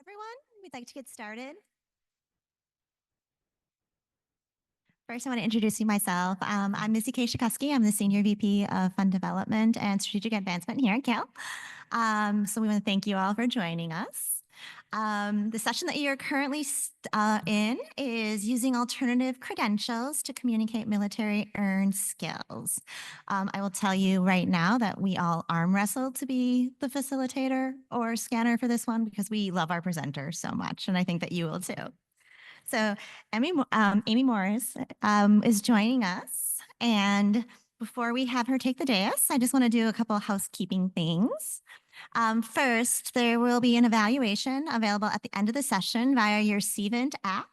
Everyone, we'd like to get started. First, I want to introduce you myself. I'm Missy K. Shakuski. I'm the Senior VP of Fund Development and Strategic Advancement here at Cal. So we want to thank you all for joining us. The session that you're currently in is using alternative credentials to communicate military earned skills. I will tell you right now that we all arm wrestled to be the facilitator or scanner for this one because we love our presenters so much, and I think that you will too. So Amy Morris is joining us. And before we have her take the dais, I just want to do a couple of housekeeping things. First, there will be an evaluation available at the end of the session via your Cvent app,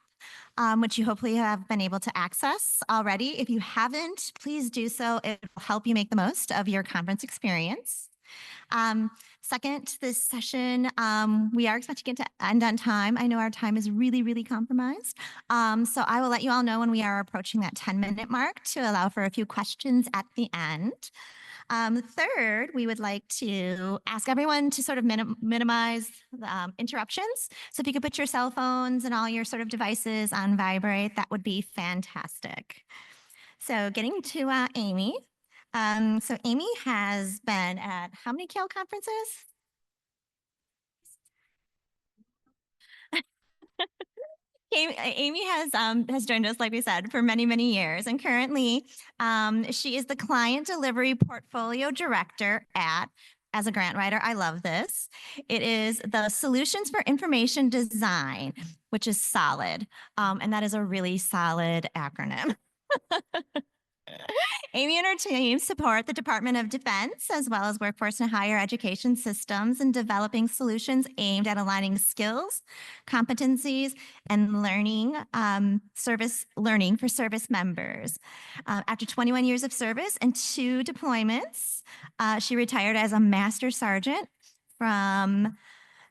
which you hopefully have been able to access already. If you haven't, please do so. It will help you make the most of your conference experience. Second, this session, we are expecting it to end on time. I know our time is really, really compromised. So I will let you all know when we are approaching that 10-minute mark to allow for a few questions at the end. Third, we would like to ask everyone to sort of minimize interruptions. So if you could put your cell phones and all your sort of devices on vibrate, that would be fantastic. So getting to Amy. So Amy has been at how many Cal conferences? Amy has joined us, like we said, for many, many years, and currently she is the Client Delivery Portfolio Director as a grant writer. I love this. It is the Solutions for Information Design, which is solid, and that is a really solid acronym. Amy and her team support the Department of Defense as well as workforce and higher education systems in developing solutions aimed at aligning skills, competencies, and service learning for service members. After 21 years of service and 2 deployments, she retired as a Master Sergeant from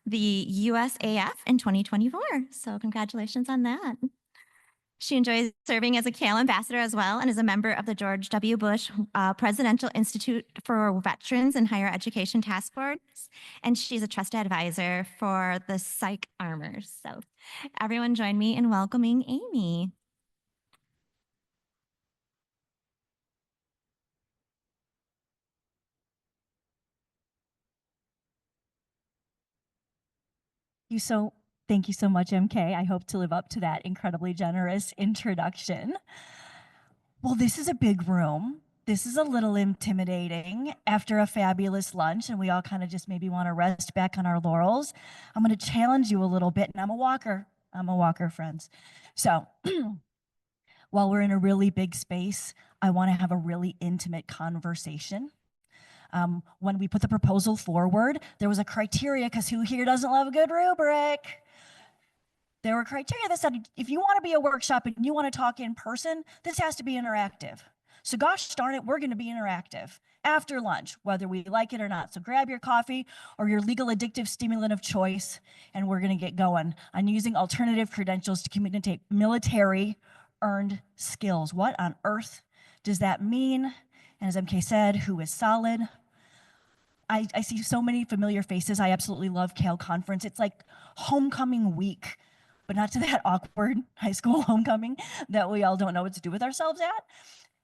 the USAF in 2024. So congratulations on that. She enjoys serving as a Cal ambassador as well and is a member of the George W. Bush Presidential Institute for Veterans and Higher Education Task Force. And she's a trusted advisor for the Psych Armors. So everyone join me in welcoming Amy. Thank you so much, MK. I hope to live up to that incredibly generous introduction. Well, this is a big room. This is a little intimidating after a fabulous lunch, and we all kind of just maybe want to rest back on our laurels. I'm going to challenge you a little bit, and I'm a walker. I'm a walker, friends. So while we're in a really big space, I want to have a really intimate conversation. When we put the proposal forward, there was a criteria, because who here doesn't love a good rubric? There were criteria that said, if you want to be a workshop and you want to talk in person, this has to be interactive. So gosh darn it, we're going to be interactive after lunch, whether we like it or not. So grab your coffee or your legal addictive stimulant of choice, and we're going to get going on using alternative credentials to communicate military earned skills. What on earth does that mean? And as MK said, who is solid? I see so many familiar faces. I absolutely love Cal Conference. It's like homecoming week, but not to that awkward high school homecoming that we all don't know what to do with ourselves at.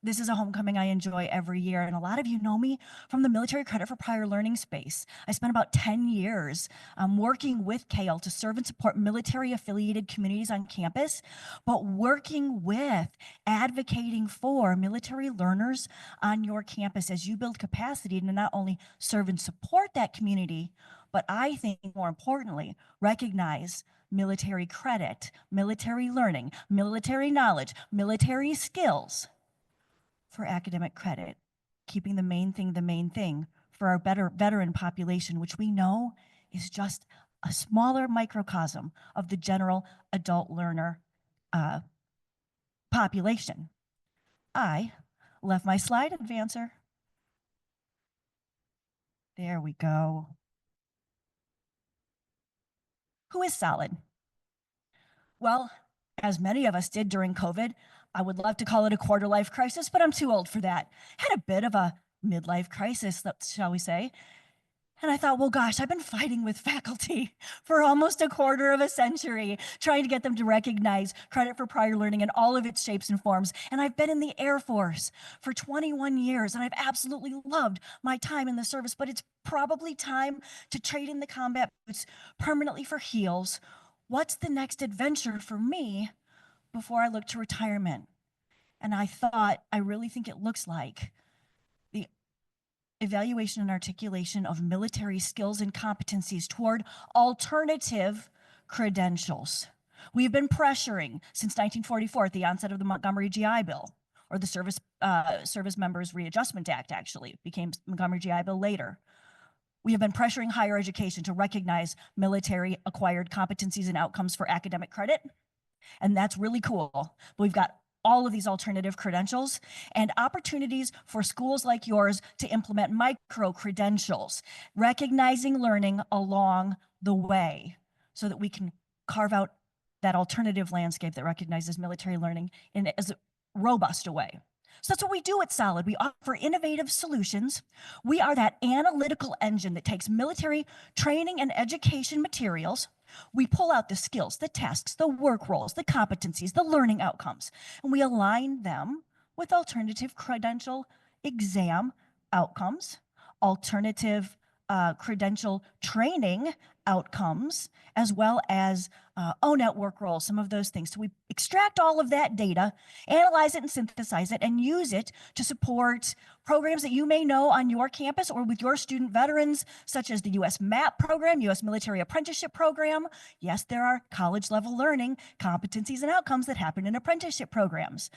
This is a homecoming I enjoy every year, and a lot of you know me from the Military Credit for Prior Learning space. I spent about 10 years working with CAIL to serve and support military-affiliated communities on campus, but working with, advocating for military learners on your campus as you build capacity to not only serve and support that community, but I think more importantly, recognize military credit, military learning, military knowledge, military skills for academic credit, keeping the main thing for our veteran population, which we know is just a smaller microcosm of the general adult learner population. I left my slide advancer. There we go. Who is solid? Well, as many of us did during COVID, I would love to call it a quarter life crisis, but I'm too old for that. Had a bit of a midlife crisis, shall we say. And I thought, well, gosh, I've been fighting with faculty for almost a quarter of a century, trying to get them to recognize credit for prior learning in all of its shapes and forms. And I've been in the Air Force for 21 years, and I've absolutely loved my time in the service, but it's probably time to trade in the combat boots permanently for heels. What's the next adventure for me before I look to retirement? And I thought, I really think it looks like the evaluation and articulation of military skills and competencies toward alternative credentials. We've been pressuring since 1944 at the onset of the Montgomery GI Bill, or the Service Members Readjustment Act, actually became Montgomery GI Bill later. We have been pressuring higher education to recognize military acquired competencies and outcomes for academic credit. And that's really cool. But we've got all of these alternative credentials and opportunities for schools like yours to implement micro credentials, recognizing learning along the way so that we can carve out that alternative landscape that recognizes military learning in as robust a way. So that's what we do at Solid. We offer innovative solutions. We are that analytical engine that takes military training and education materials. We pull out the skills, the tasks, the work roles, the competencies, the learning outcomes, and we align them with alternative credential exam outcomes, alternative credential training outcomes, as well as ONET work roles, some of those things. So we extract all of that data, analyze it and synthesize it, and use it to support programs that you may know on your campus or with your student veterans, such as the U.S. MAP program, U.S. Military Apprenticeship Program. Yes, there are college-level learning competencies and outcomes that happen in apprenticeship programs.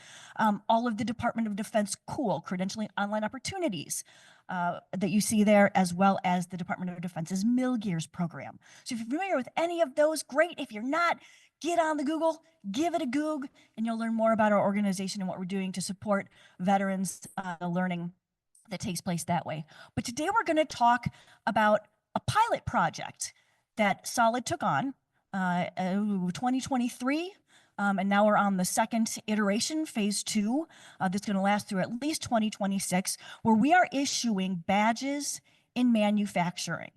All of the Department of Defense COOL, credentialing online opportunities, that you see there, as well as the Department of Defense's MilGears program. So if you're familiar with any of those, great. If you're not, get on the Google, give it a Goog, and you'll learn more about our organization and what we're doing to support veterans learning that takes place that way. But today we're going to talk about a pilot project that Solid took on 2023. And now we're on the second iteration, phase 2, that's going to last through at least 2026, where we are issuing badges in manufacturing.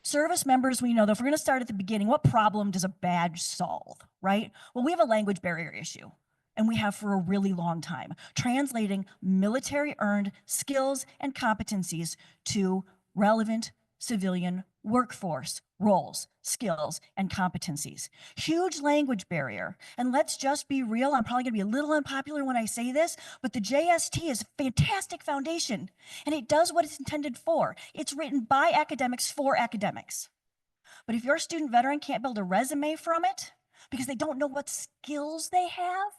Service members, we know that if we're going to start at the beginning, what problem does a badge solve, right? Well, we have a language barrier issue, and we have for a really long time, translating military-earned skills and competencies to relevant civilian workforce roles, skills, and competencies. Huge language barrier. And let's just be real, I'm probably gonna be a little unpopular when I say this, but the JST is a fantastic foundation, and it does what it's intended for. It's written by academics for academics. But if your student veteran can't build a resume from it because they don't know what skills they have,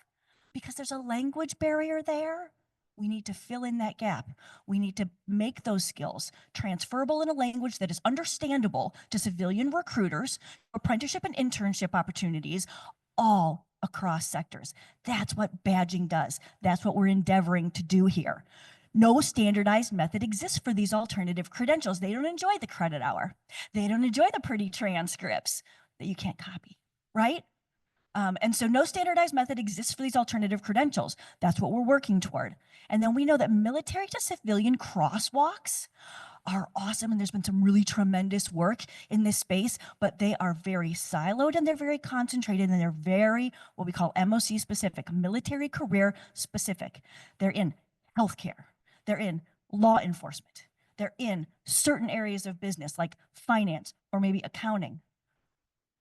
because there's a language barrier there, we need to fill in that gap. We need to make those skills transferable in a language that is understandable to civilian recruiters, apprenticeship and internship opportunities, all across sectors. That's what badging does. That's what we're endeavoring to do here. No standardized method exists for these alternative credentials. They don't enjoy the credit hour. They don't enjoy the pretty transcripts that you can't copy, right? And so no standardized method exists for these alternative credentials. That's what we're working toward. And then we know that military to civilian crosswalks are awesome, and there's been some really tremendous work in this space, but they are very siloed and they're very concentrated and they're very, what we call MOC specific, military career specific. They're in healthcare, they're in law enforcement, they're in certain areas of business like finance or maybe accounting.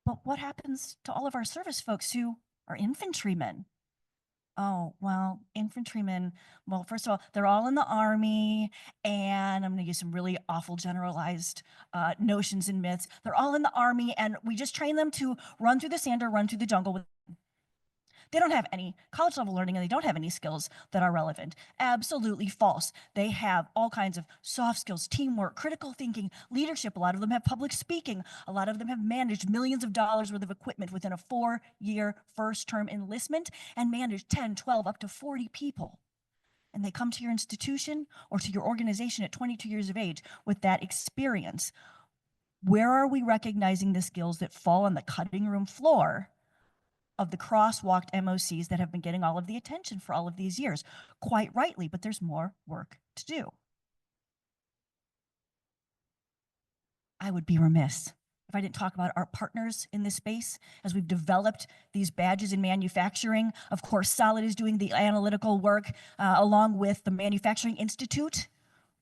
But what happens to all of our service folks who are infantrymen? Oh, well, infantrymen, well, first of all, they're all in the Army, and I'm going to use some really awful generalized notions and myths. They're all in the Army, and we just train them to run through the sand or run through the jungle. They don't have any college level learning, and they don't have any skills that are relevant. Absolutely false. They have all kinds of soft skills, teamwork, critical thinking, leadership. A lot of them have public speaking. A lot of them have managed millions of dollars worth of equipment within a 4-year first term enlistment and managed 10, 12, up to 40 people. And they come to your institution or to your organization at 22 years of age with that experience. Where are we recognizing the skills that fall on the cutting room floor of the crosswalked MOCs that have been getting all of the attention for all of these years? Quite rightly, but there's more work to do. I would be remiss if I didn't talk about our partners in this space as we've developed these badges in manufacturing. Of course, Solid is doing the analytical work along with the Manufacturing Institute.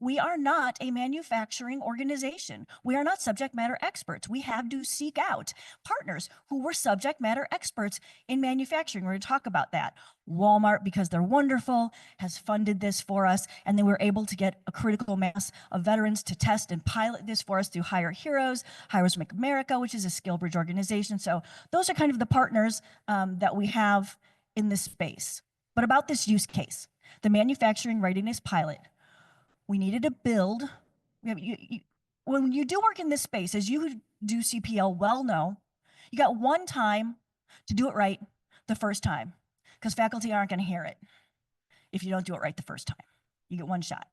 We are not a manufacturing organization. We are not subject matter experts. We have to seek out partners who were subject matter experts in manufacturing. We're going to talk about that. Walmart, because they're wonderful, has funded this for us, and then we're able to get a critical mass of veterans to test and pilot this for us through Hire Heroes, Heroes Make America, which is a SkillBridge organization. So those are kind of the partners that we have in this space. But about this use case, the manufacturing readiness pilot, we needed to build. When you do work in this space, as you who do CPL well know, you got one time to do it right the first time, because faculty aren't going to hear it if you don't do it right the first time. You get one shot.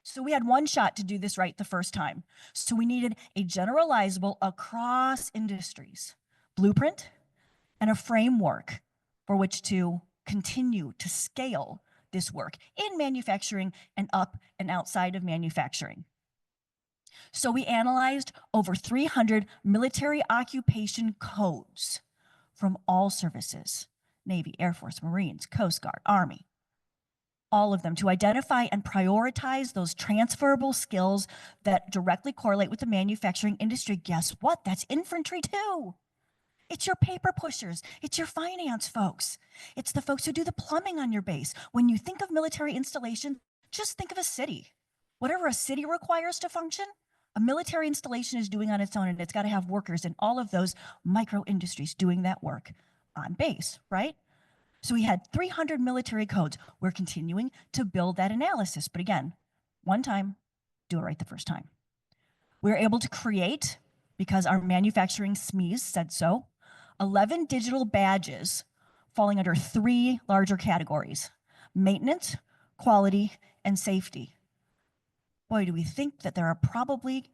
So we had one shot to do this right the first time. So we needed a generalizable across industries blueprint and a framework for which to continue to scale this work in manufacturing and up and outside of manufacturing. So we analyzed over 300 military occupation codes from all services, Navy, Air Force, Marines, Coast Guard, Army, all of them, to identify and prioritize those transferable skills that directly correlate with the manufacturing industry. Guess what? That's infantry too. It's your paper pushers. It's your finance folks. It's the folks who do the plumbing on your base. When you think of military installation, just think of a city. Whatever a city requires to function, a military installation is doing on its own, and it's got to have workers in all of those micro industries doing that work on base, right? So we had 300 military codes. We're continuing to build that analysis. But again, one time, do it right the first time. We were able to create, because our manufacturing SMEs said so, 11 digital badges falling under 3 larger categories: maintenance, quality, and safety. Boy, do we think that there are probably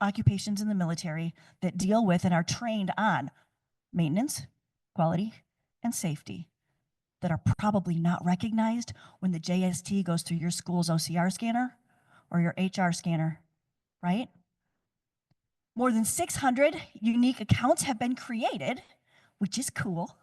occupations in the military that deal with and are trained on maintenance, quality, and safety that are probably not recognized when the JST goes through your school's OCR scanner or your HR scanner, right? More than 600 unique accounts have been created, which is cool,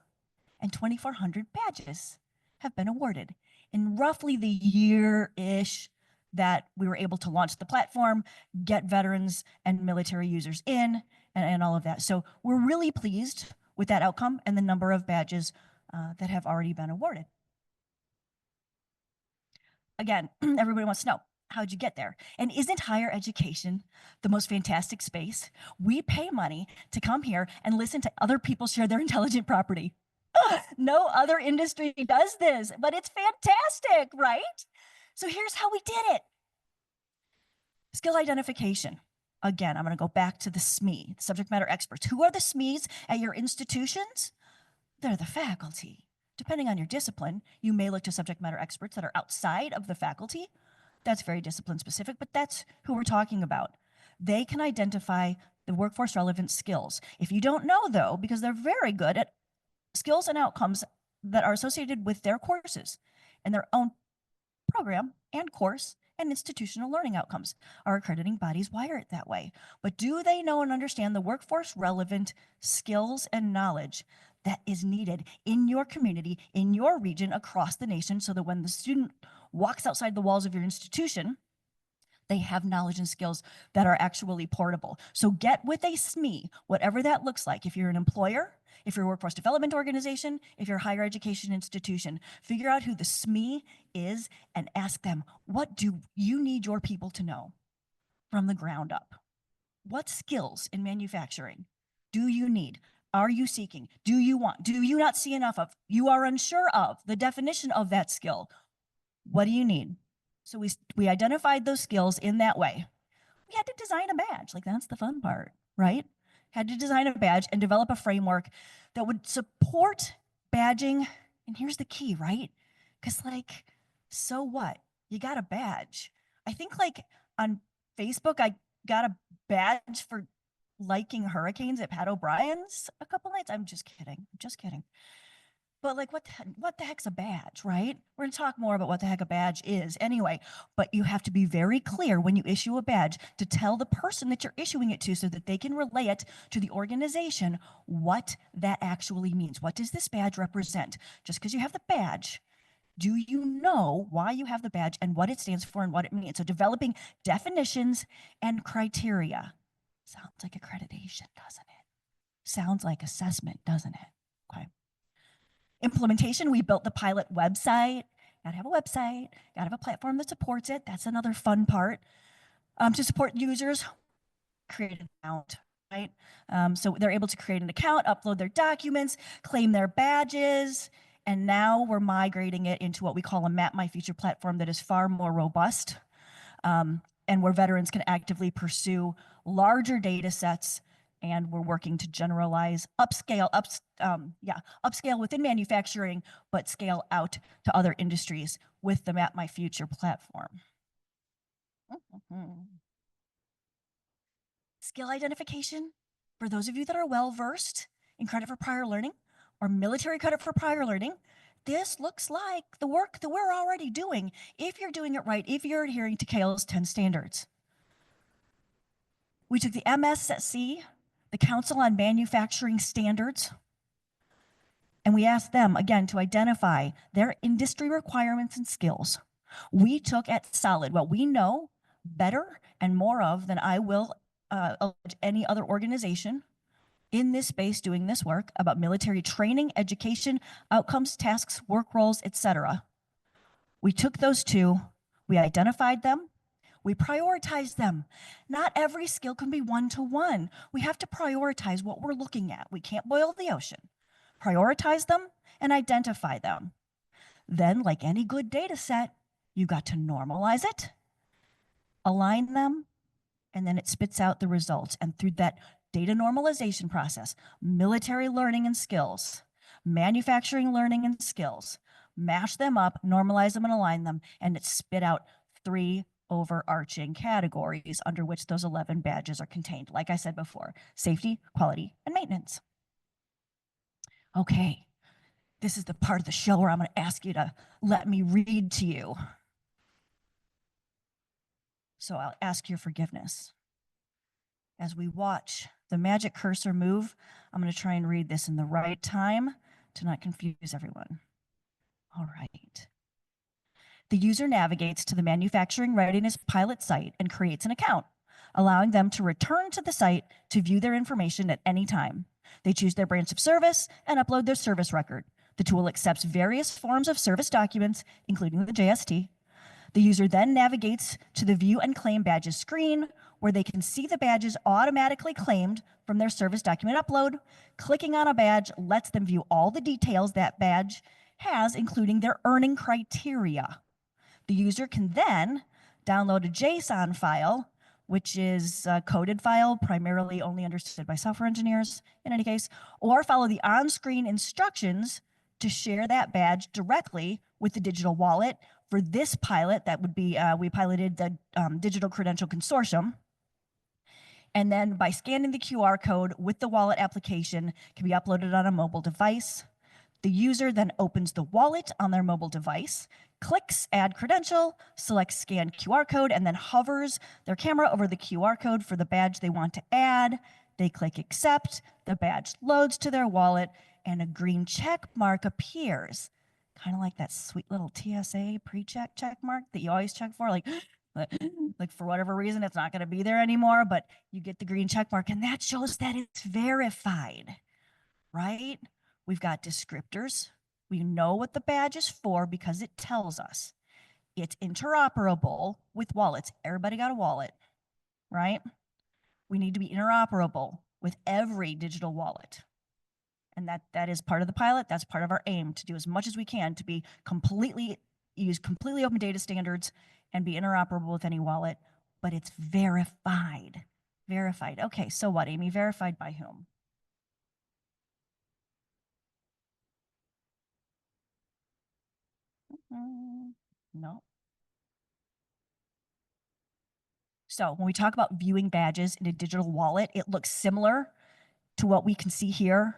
and 2,400 badges have been awarded in roughly the year-ish that we were able to launch the platform, get veterans and military users in, and all of that. So we're really pleased with that outcome and the number of badges that have already been awarded. Again, everybody wants to know, how'd you get there? And isn't higher education the most fantastic space? We pay money to come here and listen to other people share their intelligent property. No other industry does this, but it's fantastic, right? So here's how we did it. Skill identification. Again, I'm going to go back to the SME, subject matter experts. Who are the SMEs at your institutions? They're the faculty. Depending on your discipline, you may look to subject matter experts that are outside of the faculty. That's very discipline specific, but that's who we're talking about. They can identify the workforce relevant skills. If you don't know though, because they're very good at skills and outcomes that are associated with their courses and their own program and course and institutional learning outcomes. Our accrediting bodies wire it that way. But do they know and understand the workforce relevant skills and knowledge that is needed in your community, in your region, across the nation, so that when the student walks outside the walls of your institution, they have knowledge and skills that are actually portable. So get with a SME, whatever that looks like. If you're an employer, if you're a workforce development organization, if you're a higher education institution, figure out who the SME is and ask them, what do you need your people to know from the ground up? What skills in manufacturing do you need? Are you seeking? Do you want? Do you not see enough of? You are unsure of the definition of that skill. What do you need? So we identified those skills in that way. We had to design a badge. Like, that's the fun part, right? Had to design a badge and develop a framework that would support badging. And here's the key, right? Because, like, so what? You got a badge. I think, like, on Facebook, I got a badge for liking hurricanes at Pat O'Brien's a couple nights. I'm just kidding. I'm just kidding. But like, what the heck's a badge, right? We're gonna talk more about what the heck a badge is anyway, but you have to be very clear when you issue a badge to tell the person that you're issuing it to so that they can relay it to the organization what that actually means. What does this badge represent? Just because you have the badge, do you know why you have the badge and what it stands for and what it means? So developing definitions and criteria. Sounds like accreditation, doesn't it? Sounds like assessment, doesn't it? Okay. Implementation, we built the pilot website. Gotta have a website, gotta have a platform that supports it. That's another fun part. To support users, create an account, right? So they're able to create an account, upload their documents, claim their badges, and now we're migrating it into what we call a Map My Future platform that is far more robust, and where veterans can actively pursue larger data sets, and we're working to generalize, upscale within manufacturing, but scale out to other industries with the Map My Future platform. Skill identification, for those of you that are well-versed in credit for prior learning or military credit for prior learning, this looks like the work that we're already doing if you're doing it right, if you're adhering to CAIL's 10 standards. We took the MSSC, the Council on Manufacturing Standards, and we asked them, again, to identify their industry requirements and skills. We took at Solid what we know better and more of than I will any other organization in this space doing this work about military training, education, outcomes, tasks, work roles, etc. We took those two, we identified them, we prioritize them. Not every skill can be one-to-one. We have to prioritize what we're looking at. We can't boil the ocean. Prioritize them and identify them. Then, like any good data set, you got to normalize it, align them, and then it spits out the results. And through that data normalization process, military learning and skills, manufacturing learning and skills, mash them up, normalize them and align them, and it spit out 3 overarching categories under which those 11 badges are contained. Like I said before, safety, quality, and maintenance. Okay, this is the part of the show where I'm going to ask you to let me read to you. So I'll ask your forgiveness. As we watch the magic cursor move, I'm going to try and read this in the right time to not confuse everyone. All right. The user navigates to the manufacturing readiness pilot site and creates an account, allowing them to return to the site to view their information at any time. They choose their branch of service and upload their service record. The tool accepts various forms of service documents, including the JST. The user then navigates to the View and Claim Badges screen, where they can see the badges automatically claimed from their service document upload. Clicking on a badge lets them view all the details that badge has, including their earning criteria. The user can then download a JSON file, which is a coded file, primarily only understood by software engineers in any case, or follow the on-screen instructions to share that badge directly with the digital wallet. For this pilot, that would be, we piloted the Digital Credential Consortium. And then by scanning the QR code with the wallet application, can be uploaded on a mobile device. The user then opens the wallet on their mobile device, clicks Add Credential, selects Scan QR code, and then hovers their camera over the QR code for the badge they want to add. They click Accept, the badge loads to their wallet, and a green check mark appears. Kind of like that sweet little TSA pre-check check mark that you always check for, like for whatever reason, it's not going to be there anymore, but you get the green check mark, and that shows that it's verified, right? We've got descriptors. We know what the badge is for because it tells us. It's interoperable with wallets. Everybody got a wallet, right? We need to be interoperable with every digital wallet. And that is part of the pilot. That's part of our aim, to do as much as we can to be use completely open data standards and be interoperable with any wallet, but it's verified. Verified. Okay, so what, Amy? Verified by whom? No. So when we talk about viewing badges in a digital wallet, it looks similar to what we can see here.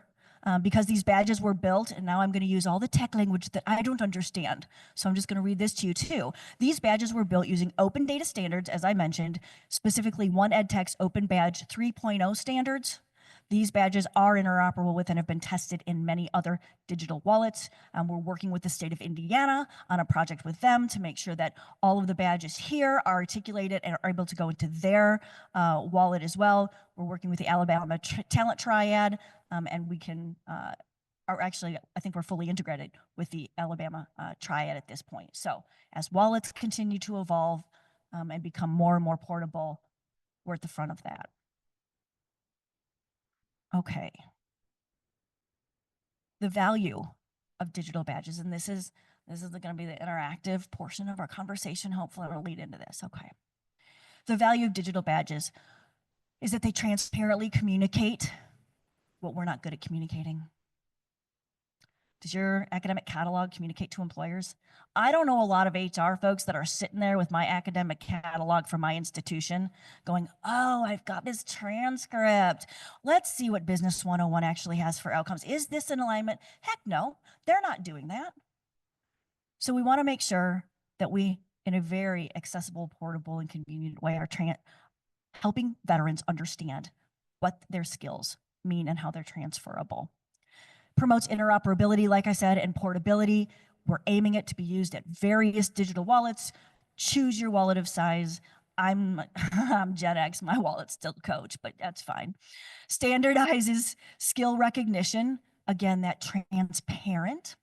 because these badges were built, and now I'm going to use all the tech language that I don't understand. So I'm just going to read this to you too. These badges were built using open data standards, as I mentioned, specifically One EdTech's Open Badge 3.0 standards. These badges are interoperable with and have been tested in many other digital wallets. We're working with the state of Indiana on a project with them to make sure that all of the badges here are articulated and are able to go into their wallet as well. We're working with the Alabama Talent Triad, and we can, or actually, I think we're fully integrated with the Alabama Triad at this point. So as wallets continue to evolve and become more and more portable, we're at the front of that. Okay. The value of digital badges, and this is going to be the interactive portion of our conversation. Hopefully it'll lead into this. Okay. The value of digital badges is that they transparently communicate what we're not good at communicating. Does your academic catalog communicate to employers? I don't know a lot of HR folks that are sitting there with my academic catalog from my institution going, oh, I've got this transcript. Let's see what Business 101 actually has for outcomes. Is this in alignment? Heck no, they're not doing that. So we want to make sure that we, in a very accessible, portable, and convenient way, are helping veterans understand what their skills mean and how they're transferable. Promotes interoperability, like I said, and portability. We're aiming it to be used at various digital wallets. Choose your wallet of size. I'm Gen X, my wallet's still Coach, but that's fine. Standardizes skill recognition. Again, that transparent,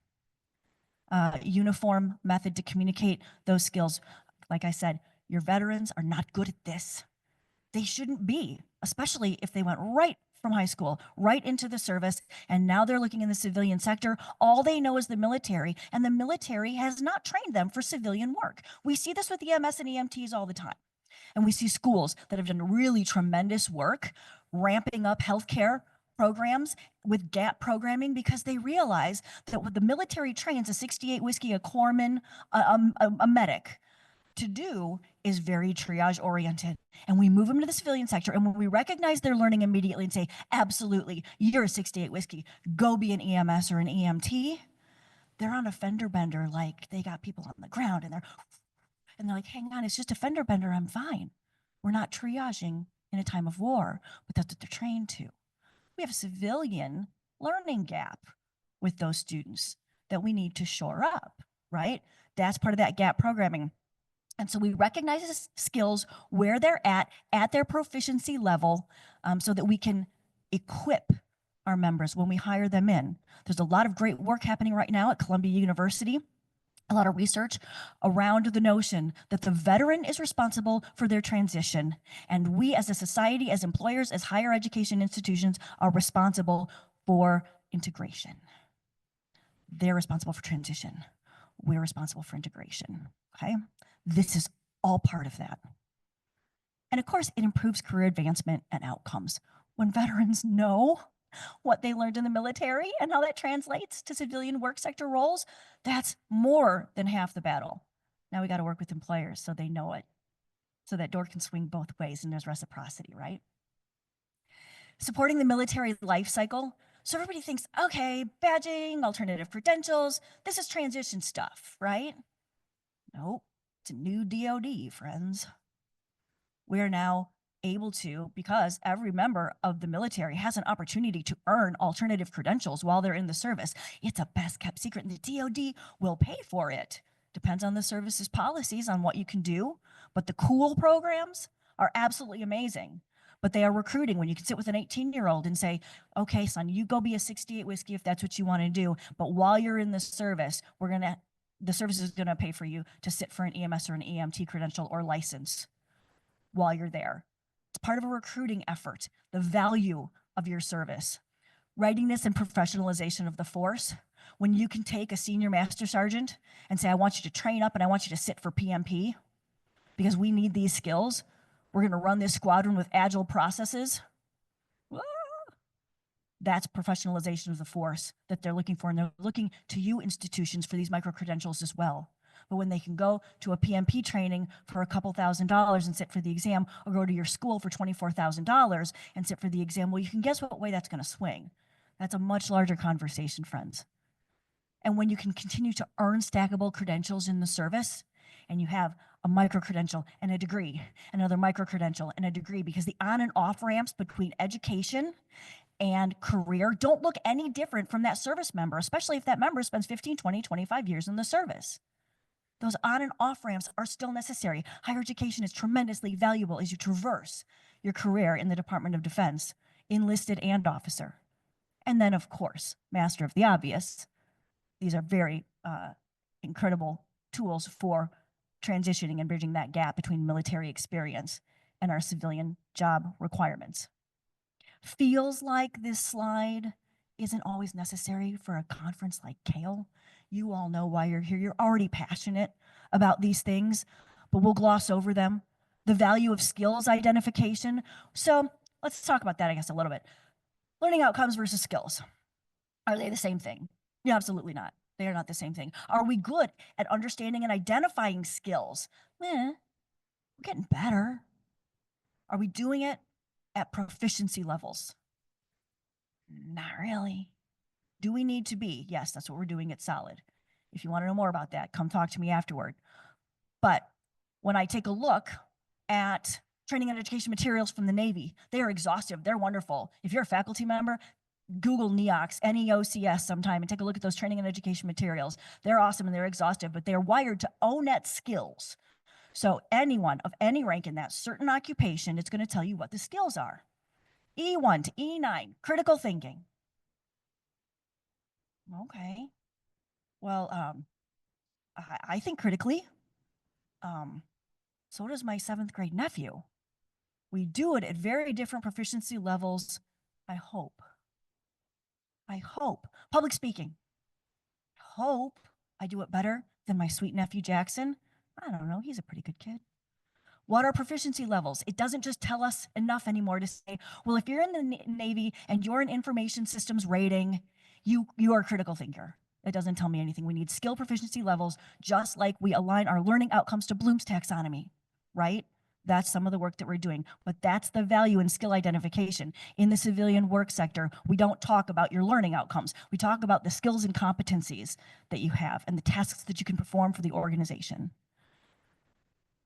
uniform method to communicate those skills. Like I said, your veterans are not good at this. They shouldn't be, especially if they went right from high school, right into the service, and now they're looking in the civilian sector. All they know is the military, and the military has not trained them for civilian work. We see this with EMS and EMTs all the time. And we see schools that have done really tremendous work ramping up healthcare programs with gap programming because they realize that what the military trains a 68 whiskey, a corpsman, a medic to do is very triage oriented. And we move them to the civilian sector. And when we recognize their learning immediately and say, absolutely, you're a 68 whiskey, go be an EMS or an EMT, they're on a fender bender, like they got people on the ground and they're like, hang on, it's just a fender bender, I'm fine. We're not triaging in a time of war, but that's what they're trained to. We have a civilian learning gap with those students that we need to shore up, right? That's part of that gap programming. And so we recognize skills where they're at their proficiency level, so that we can equip our members when we hire them in. There's a lot of great work happening right now at Columbia University, a lot of research around the notion that the veteran is responsible for their transition. And we as a society, as employers, as higher education institutions are responsible for integration. They're responsible for transition. We're responsible for integration, okay? This is all part of that. And of course, it improves career advancement and outcomes. When veterans know what they learned in the military and how that translates to civilian work sector roles, that's more than half the battle. Now we got to work with employers so they know it, so that door can swing both ways and there's reciprocity, right? Supporting the military life cycle. So everybody thinks, okay, badging, alternative credentials, this is transition stuff, right? Nope. It's a new DoD, friends. We are now able to, because every member of the military has an opportunity to earn alternative credentials while they're in the service. It's a best kept secret, and the DoD will pay for it. Depends on the service's policies on what you can do, but the cool programs are absolutely amazing. But they are recruiting when you can sit with an 18-year-old and say, okay, son, you go be a 68 whiskey if that's what you want to do. But while you're in the service, the service is going to pay for you to sit for an EMS or an EMT credential or license while you're there. It's part of a recruiting effort, the value of your service. Readiness and professionalization of the force. When you can take a senior master sergeant and say, I want you to train up and I want you to sit for PMP because we need these skills. We're going to run this squadron with agile processes. That's professionalization of the force that they're looking for. And they're looking to you institutions for these micro-credentials as well. But when they can go to a PMP training for a couple $1,000s and sit for the exam, or go to your school for $24,000 and sit for the exam, well, you can guess what way that's going to swing. That's a much larger conversation, friends. And when you can continue to earn stackable credentials in the service, and you have a micro credential and a degree, another micro credential and a degree, because the on and off ramps between education and career don't look any different from that service member, especially if that member spends 15, 20, 25 years in the service. Those on and off ramps are still necessary. Higher education is tremendously valuable as you traverse your career in the Department of Defense, enlisted and officer. And then, of course, master of the obvious. These are very incredible tools for transitioning and bridging that gap between military experience and our civilian job requirements. Feels like this slide isn't always necessary for a conference like Kale. You all know why you're here. You're already passionate about these things, but we'll gloss over them. The value of skills identification. So let's talk about that, I guess, a little bit. Learning outcomes versus skills. Are they the same thing? Yeah, absolutely not. They are not the same thing. Are we good at understanding and identifying skills? We're getting better. Are we doing it at proficiency levels? Not really. Do we need to be? Yes, that's what we're doing at Solid. If you want to know more about that, come talk to me afterward. But when I take a look at training and education materials from the Navy, they are exhaustive. They're wonderful. If you're a faculty member, Google NEOCS, N-E-O-C-S sometime and take a look at those training and education materials. They're awesome and they're exhaustive, but they're wired to ONET skills. So anyone of any rank in that certain occupation, it's going to tell you what the skills are. E1 to E9, critical thinking. Okay. Well, I think critically. So does my 7th grade nephew. We do it at very different proficiency levels, I hope. Public speaking. Hope I do it better than my sweet nephew Jackson. I don't know, he's a pretty good kid. What are proficiency levels? It doesn't just tell us enough anymore to say, well, if you're in the Navy and you're an information systems rating, you are a critical thinker. It doesn't tell me anything. We need skill proficiency levels, just like we align our learning outcomes to Bloom's taxonomy, right? That's some of the work that we're doing, but that's the value in skill identification. In the civilian work sector, we don't talk about your learning outcomes. We talk about the skills and competencies that you have and the tasks that you can perform for the organization.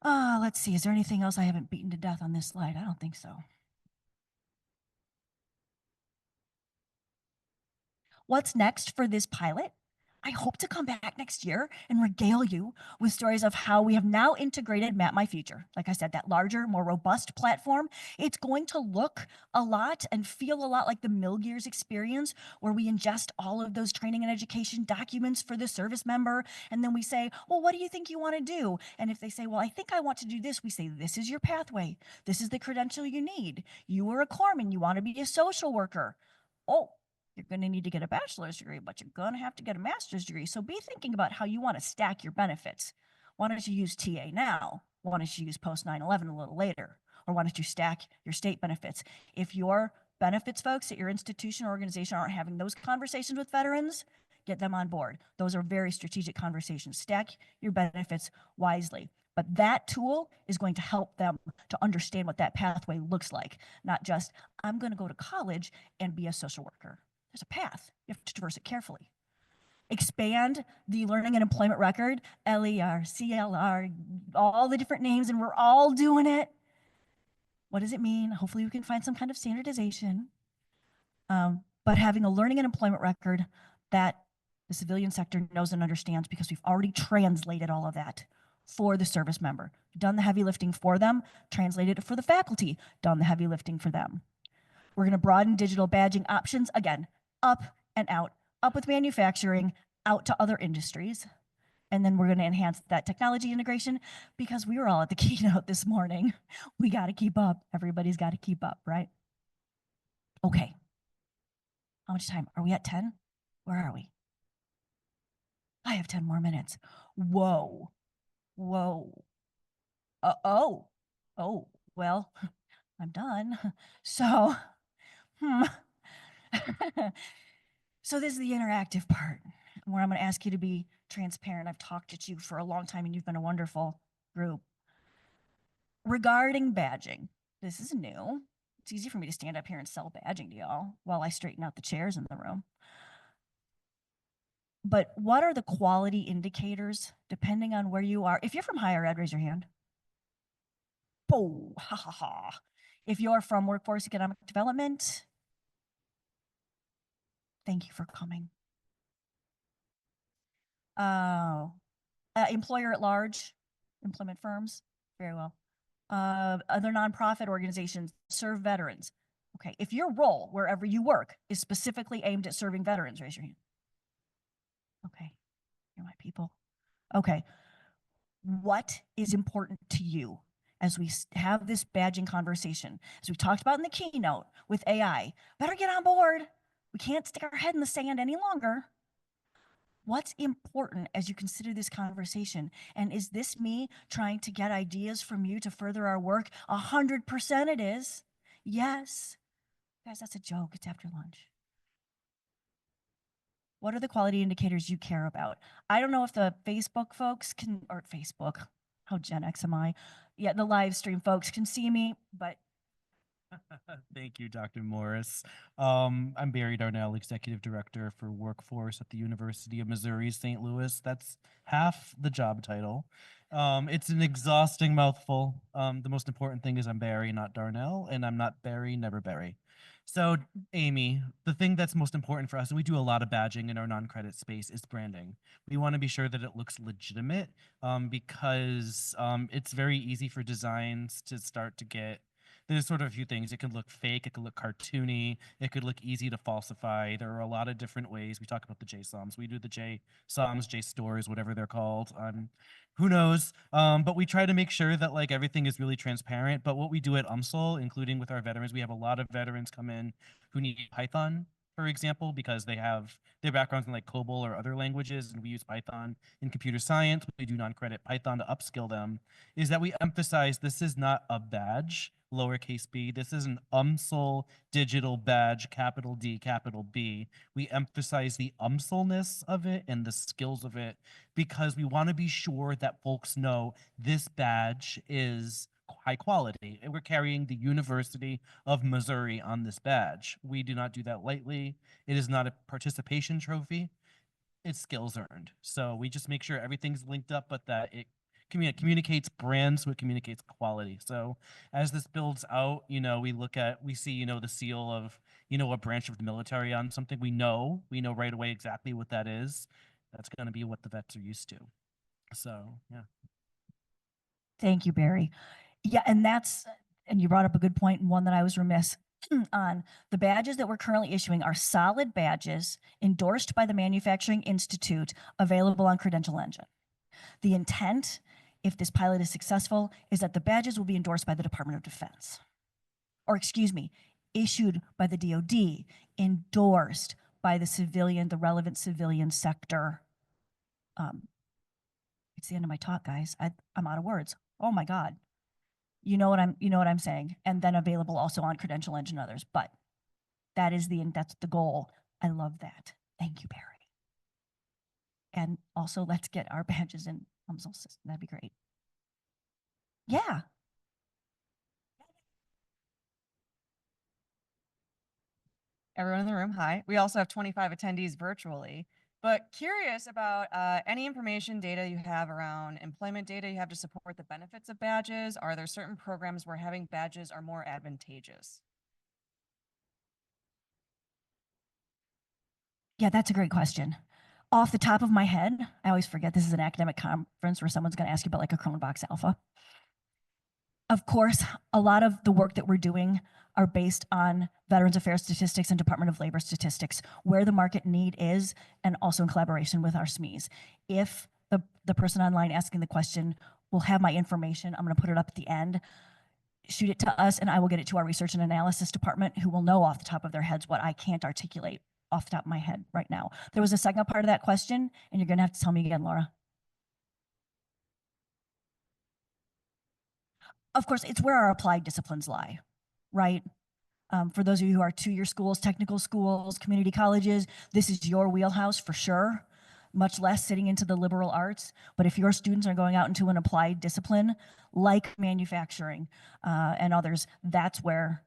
Let's see, is there anything else I haven't beaten to death on this slide? I don't think so. What's next for this pilot? I hope to come back next year and regale you with stories of how we have now integrated Map My Future. Like I said, that larger, more robust platform. It's going to look a lot and feel a lot like the MilGears experience, where we ingest all of those training and education documents for the service member. And then we say, well, what do you think you want to do? And if they say, well, I think I want to do this, we say, this is your pathway. This is the credential you need. You are a corpsman. You want to be a social worker. Oh, you're going to need to get a bachelor's degree, but you're going to have to get a master's degree. So be thinking about how you want to stack your benefits. Why don't you use TA now? Why don't you use post 9/11 a little later? Or why don't you stack your state benefits? If your benefits folks at your institution or organization aren't having those conversations with veterans, get them on board. Those are very strategic conversations. Stack your benefits wisely. But that tool is going to help them to understand what that pathway looks like, not just, I'm going to go to college and be a social worker. There's a path. You have to traverse it carefully. Expand the learning and employment record, LER, CLR, all the different names, and we're all doing it. What does it mean? Hopefully we can find some kind of standardization. But having a learning and employment record that the civilian sector knows and understands, because we've already translated all of that for the service member. Done the heavy lifting for them, translated it for the faculty, done the heavy lifting for them. We're going to broaden digital badging options, again, up and out, up with manufacturing, out to other industries. And then we're going to enhance that technology integration, because we were all at the keynote this morning. We got to keep up. Everybody's got to keep up, right? Okay. How much time? Are we at 10? Where are we? I have 10 more minutes. Whoa. Whoa. Oh, well, I'm done. So, So this is the interactive part, where I'm going to ask you to be transparent. I've talked to you for a long time and you've been a wonderful group. Regarding badging, this is new. It's easy for me to stand up here and sell badging to y'all while I straighten out the chairs in the room. But what are the quality indicators depending on where you are? If you're from higher ed, raise your hand. Oh, ha ha ha. If you're from workforce economic development, thank you for coming. Employer at large, employment firms, very well. Other nonprofit organizations serve veterans. Okay, if your role wherever you work is specifically aimed at serving veterans, raise your hand. Okay, you're my people. Okay, what is important to you as we have this badging conversation? As we talked about in the keynote with AI, better get on board. We can't stick our head in the sand any longer. What's important as you consider this conversation? And is this me trying to get ideas from you to further our work? 100% it is. Yes. Guys, that's a joke. It's after lunch. What are the quality indicators you care about? I don't know if the Facebook folks can, or Facebook, how Gen X am I? Yeah, the live stream folks can see me, but Thank you, Dr. Morris. I'm Barry Darnell, Executive Director for Workforce at the University of Missouri, St. Louis. That's half the job title. It's an exhausting mouthful. The most important thing is I'm Barry, not Darnell, and I'm not Barry, never Barry. So, Amy, the thing that's most important for us, and we do a lot of badging in our non-credit space, is branding. We want to be sure that it looks legitimate because it's very easy for designs to start to get, there's sort of a few things. It could look fake, it could look cartoony, it could look easy to falsify. There are a lot of different ways. We talk about the JSOMs. We do the JSOMs, JSTORs, whatever they're called. Who knows? But we try to make sure that like everything is really transparent. But what we do at UMSL, including with our veterans, we have a lot of veterans come in who need Python, for example, because they have their backgrounds in like COBOL or other languages, and we use Python in computer science. We do non-credit Python to upskill them. Is that we emphasize this is not a badge, lowercase b. This is an UMSL digital badge, capital D, capital B. We emphasize the UMSLness of it and the skills of it because we want to be sure that folks know this badge is high quality. And we're carrying the University of Missouri on this badge. We do not do that lightly. It is not a participation trophy. It's skills earned. So we just make sure everything's linked up, but that it communicates brands, so it communicates quality. So as this builds out, you know, we see, you know, the seal of, you know, a branch of the military on something. We know right away exactly what that is. That's going to be what the vets are used to. So, yeah. thank you, Barry. Yeah, and you brought up a good point, and one that I was remiss on. The badges that we're currently issuing are solid badges endorsed by the Manufacturing Institute, available on Credential Engine. The intent, if this pilot is successful, is that the badges will be endorsed by the Department of Defense. Or excuse me, issued by the DoD, endorsed by the relevant civilian sector. It's the end of my talk, guys. I'm out of words. Oh my God. You know what I'm saying, and then available also on Credential Engine and others. But that's the goal. I love that. Thank you, Barry. And also, let's get our badges in UMSL system. That'd be great. Yeah. Everyone in the room, hi. We also have 25 attendees virtually, but curious about any information data you have around employment data you have to support the benefits of badges. Are there certain programs where having badges are more advantageous? Yeah, that's a great question. Off the top of my head, I always forget this is an academic conference where someone's going to ask you about like a Cronenbox alpha. Of course, a lot of the work that we're doing are based on Veterans Affairs statistics and Department of Labor statistics, where the market need is, and also in collaboration with our SMEs. If the person online asking the question will have my information, I'm going to put it up at the end. Shoot it to us, and I will get it to our research and analysis department, who will know off the top of their heads what I can't articulate off the top of my head right now. There was a second part of that question, and you're going to have to tell me again, Laura. Of course, it's where our applied disciplines lie, right? For those of you who are two-year schools, technical schools, community colleges, this is your wheelhouse for sure, much less sitting into the liberal arts. But if your students are going out into an applied discipline, like manufacturing and others, that's where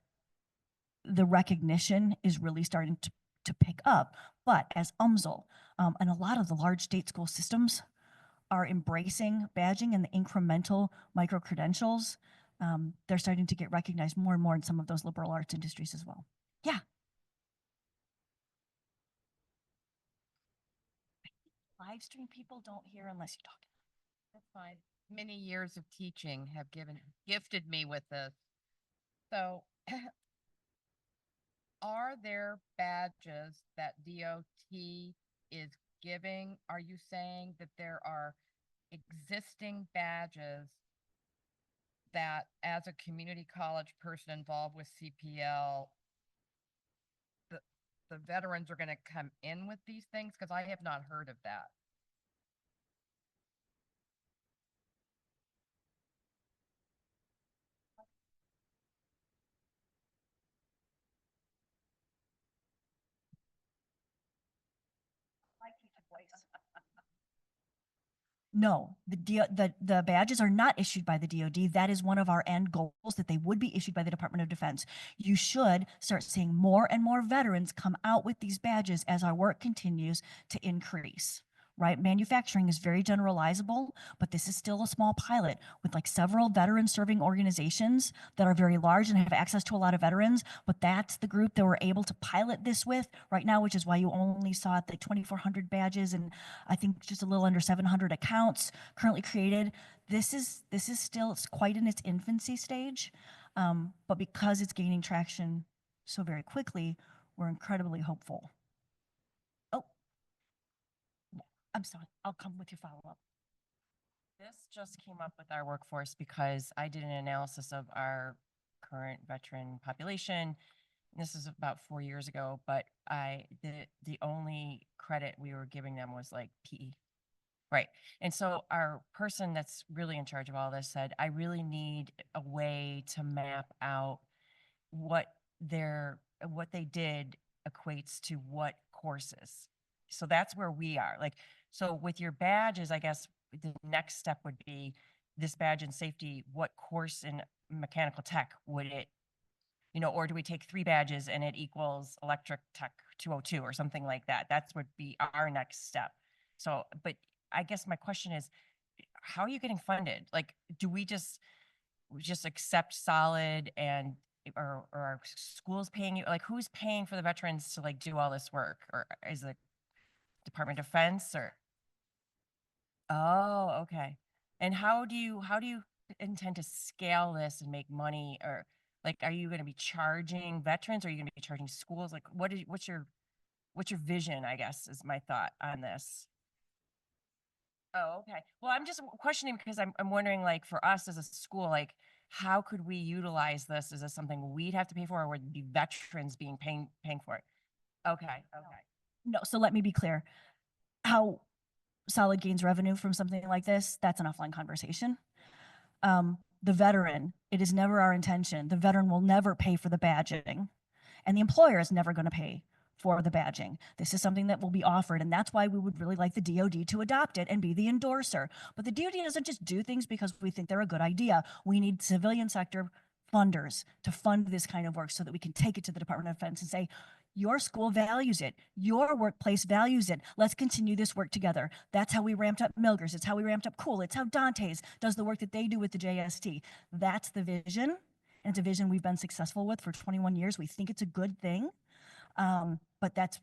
the recognition is really starting to pick up. But as UMSL, and a lot of the large state school systems are embracing badging and the incremental micro credentials, they're starting to get recognized more and more in some of those liberal arts industries as well. Yeah. Live stream people don't hear unless you talk. That's fine. Many years of teaching have gifted me with this. So are there badges that DOT is giving? Are you saying that there are existing badges that as a community college person involved with CPL, the veterans are going to come in with these things? Because I have not heard of that. No, the badges are not issued by the DoD. That is one of our end goals, that they would be issued by the Department of Defense. You should start seeing more and more veterans come out with these badges as our work continues to increase. Right? Manufacturing is very generalizable, but this is still a small pilot with like several veteran serving organizations that are very large and have access to a lot of veterans. But that's the group that we're able to pilot this with right now, which is why you only saw the 2,400 badges and I think just a little under 700 accounts currently created. This is still quite in its infancy stage, but because it's gaining traction so very quickly, we're incredibly hopeful. I'm sorry, I'll come with your follow-up. This just came up with our workforce because I did an analysis of our current veteran population. This is about 4 years ago, but the only credit we were giving them was like PE. Right. And so our person that's really in charge of all this said, I really need a way to map out what they did equates to what courses. So that's where we are. Like, so with your badges, I guess the next step would be this badge in safety. What course in mechanical tech would it, or do we take 3 badges and it equals electric tech 202 or something like that? That's would be our next step. So, but I guess my question is, how are you getting funded? Like, do we just accept solid and or are schools paying you? Like, who's paying for the veterans to like do all this work? Or is it Department of Defense or? Oh, okay. And how do you intend to scale this and make money? Or like, are you going to be charging veterans? Or are you going to be charging schools? Like, what's your vision, I guess, is my thought on this. Oh, okay. Well, I'm just questioning because I'm wondering, like, for us as a school, like, how could we utilize this? Is this something we'd have to pay for, or would it be veterans paying for it? Okay, okay. No, so let me be clear. How Solid gains revenue from something like this, that's an offline conversation. The veteran, it is never our intention. The veteran will never pay for the badging, and the employer is never going to pay for the badging. This is something that will be offered, and that's why we would really like the DoD to adopt it and be the endorser. But the DoD doesn't just do things because we think they're a good idea. We need civilian sector funders to fund this kind of work so that we can take it to the Department of Defense and say, your school values it. Your workplace values it. Let's continue this work together. That's how we ramped up Milgers. It's how we ramped up Cool. It's how Dante's does the work that they do with the JST. That's the vision. And it's a vision we've been successful with for 21 years. We think it's a good thing. But that's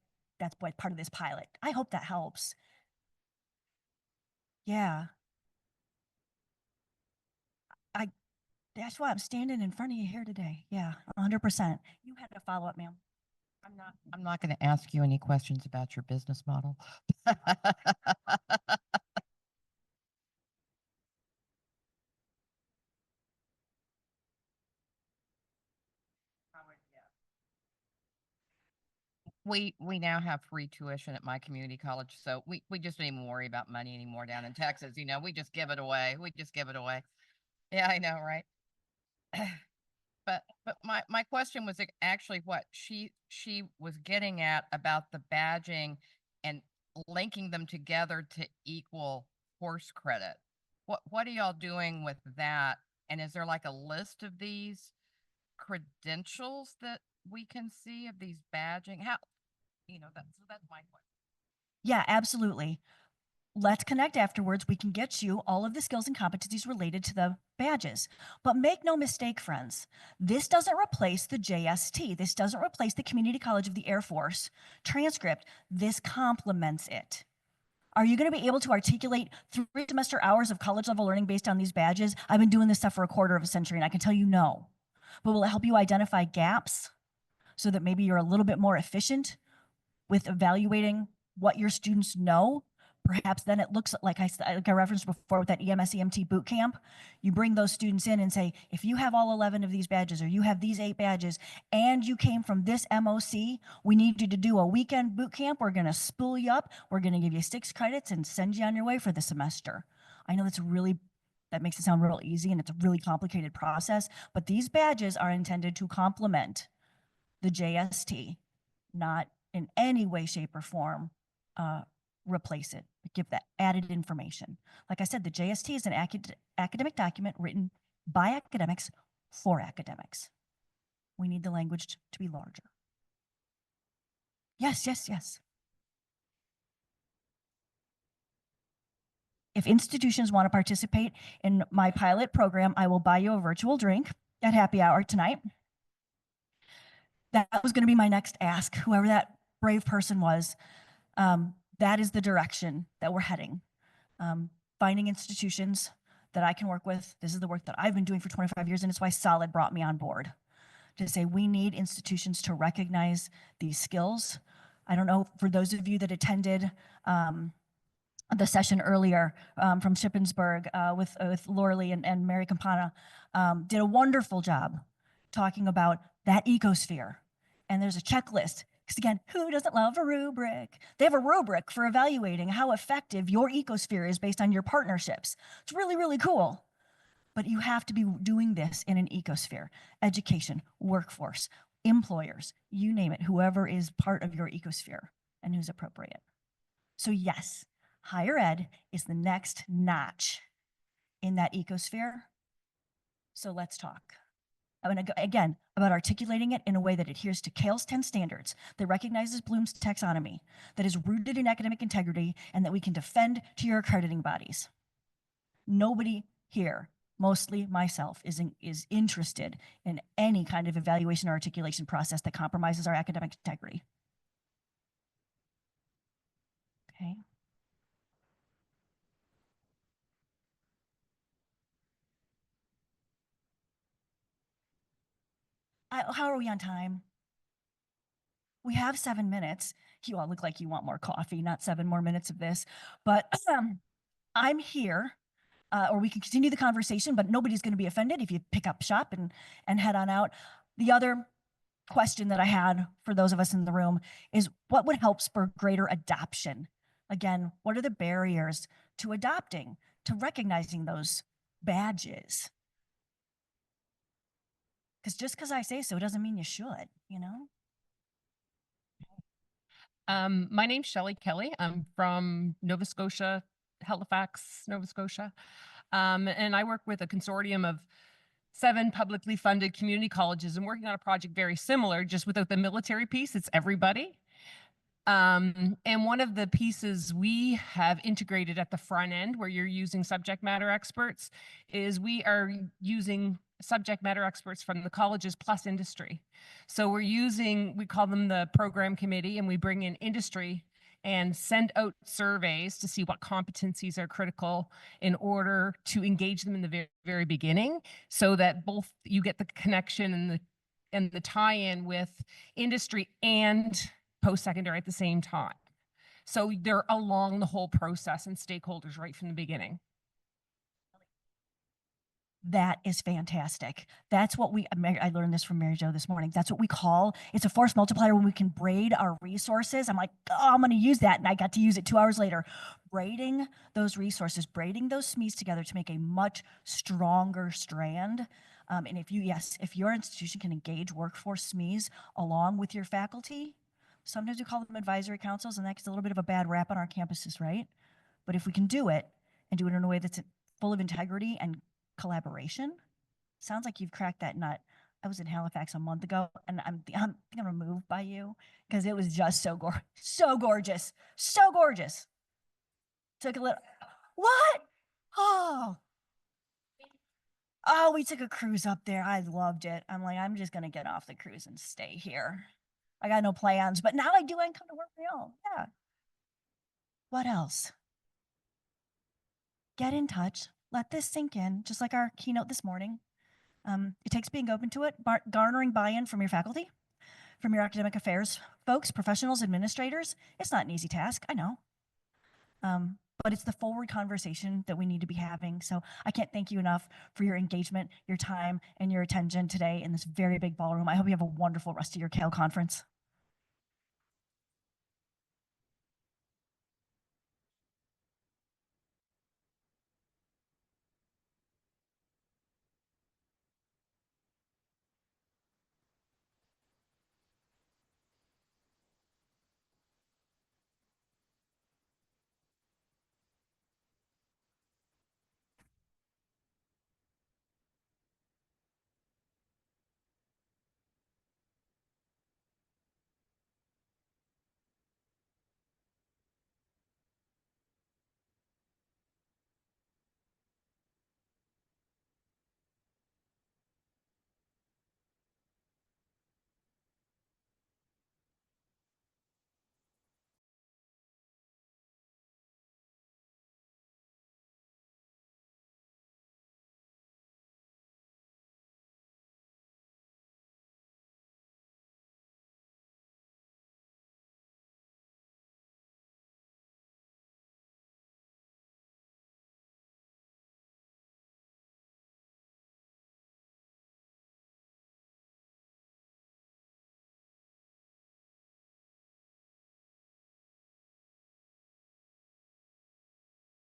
what part of this pilot. I hope that helps. Yeah. That's why I'm standing in front of you here today. Yeah, 100%. You had a follow-up, ma'am. I'm not going to ask you any questions about your business model. We now have free tuition at my community college, so we just don't even worry about money anymore down in Texas. We just give it away. We just give it away. Yeah, I know, right? But my question was actually what she was getting at about the badging and linking them together to equal course credit. What are y'all doing with that? And is there like a list of these credentials we can see of these badging? How, that's my question. Yeah, absolutely. Let's connect afterwards. We can get you all of the skills and competencies related to the badges. But make no mistake, friends, this doesn't replace the JST. This doesn't replace the Community College of the Air Force transcript. This complements it. Are you going to be able to articulate 3 semester hours of college level learning based on these badges? I've been doing this stuff for a quarter of a century and I can tell you no. But will it help you identify gaps so that maybe you're a little bit more efficient with evaluating what your students know? Perhaps then it looks like like I referenced before with that EMS EMT boot camp. You bring those students in and say, if you have all 11 of these badges or you have these 8 badges and you came from this MOC, we need you to do a weekend boot camp. We're going to spool you up. We're going to give you 6 credits and send you on your way for the semester. I know that makes it sound real easy and it's a really complicated process, but these badges are intended to complement the JST, not in any way, shape, or form replace it, but give that added information. Like I said, the JST is an academic document written by academics for academics. We need the language to be larger. Yes, yes, yes. If institutions want to participate in my pilot program, I will buy you a virtual drink at happy hour tonight. That was going to be my next ask, whoever that brave person was. That is the direction that we're heading. Finding institutions that I can work with. This is the work that I've been doing for 25 years, and it's why Solid brought me on board to say we need institutions to recognize these skills. I don't know, for those of you that attended the session earlier from Shippensburg with Laura Lee and Mary Campana, did a wonderful job talking about that ecosphere. And there's a checklist. Because again, who doesn't love a rubric? They have a rubric for evaluating how effective your ecosphere is based on your partnerships. It's really, really cool. But you have to be doing this in an ecosphere. Education, workforce, employers, you name it, whoever is part of your ecosphere and who's appropriate. So yes, higher ed is the next notch in that ecosphere. So let's talk. I'm going to go again about articulating it in a way that adheres to CALE's 10 standards, that recognizes Bloom's taxonomy, that is rooted in academic integrity, and that we can defend to your accrediting bodies. Nobody here, mostly myself, is interested in any kind of evaluation or articulation process that compromises our academic integrity. Okay. How are we on time? We have 7 minutes. You all look like you want more coffee, not 7 more minutes of this. But I'm here, or we can continue the conversation, but nobody's going to be offended if you pick up shop and head on out. The other question that I had for those of us in the room is what would help spur greater adoption? Again, what are the barriers to adopting, to recognizing those badges? Because just because I say so doesn't mean you should, you know? My name's Shelley Kelly. I'm from Nova Scotia, Halifax, Nova Scotia. And I work with a consortium of 7 publicly funded community colleges and working on a project very similar, just without the military piece. It's everybody. And one of the pieces we have integrated at the front end where you're using subject matter experts is we are using subject matter experts from the colleges plus industry. So we call them the program committee, and we bring in industry and send out surveys to see what competencies are critical in order to engage them in the very beginning, so that both you get the connection and the tie-in with industry and post-secondary at the same time. So they're along the whole process and stakeholders right from the beginning. That is fantastic. That's what I learned this from Mary Jo this morning. That's what we call, it's a force multiplier when we can braid our resources. I'm like, oh, I'm going to use that. And I got to use it 2 hours later. Braiding those resources, braiding those SMEs together to make a much stronger strand. And if your institution can engage workforce SMEs along with your faculty, sometimes we call them advisory councils, and that gets a little bit of a bad rap on our campuses, right? But if we can do it and do it in a way that's full of integrity and collaboration, sounds like you've cracked that nut I was in Halifax a month ago, and I'm gonna move by you because it was just so gorgeous, so gorgeous. Took a little. What? Oh, we took a cruise up there. I loved it. I'm like, I'm just gonna get off the cruise and stay here. I got no plans, but now I do. I can come to work real. Yeah. What else? Get in touch. Let this sink in, just like our keynote this morning. It takes being open to it, garnering buy-in from your faculty, from your academic affairs folks, professionals, administrators. It's not an easy task, I know. But it's the forward conversation that we need to be having. So I can't thank you enough for your engagement, your time, and your attention today in this very big ballroom. I hope you have a wonderful rest of your KALE conference.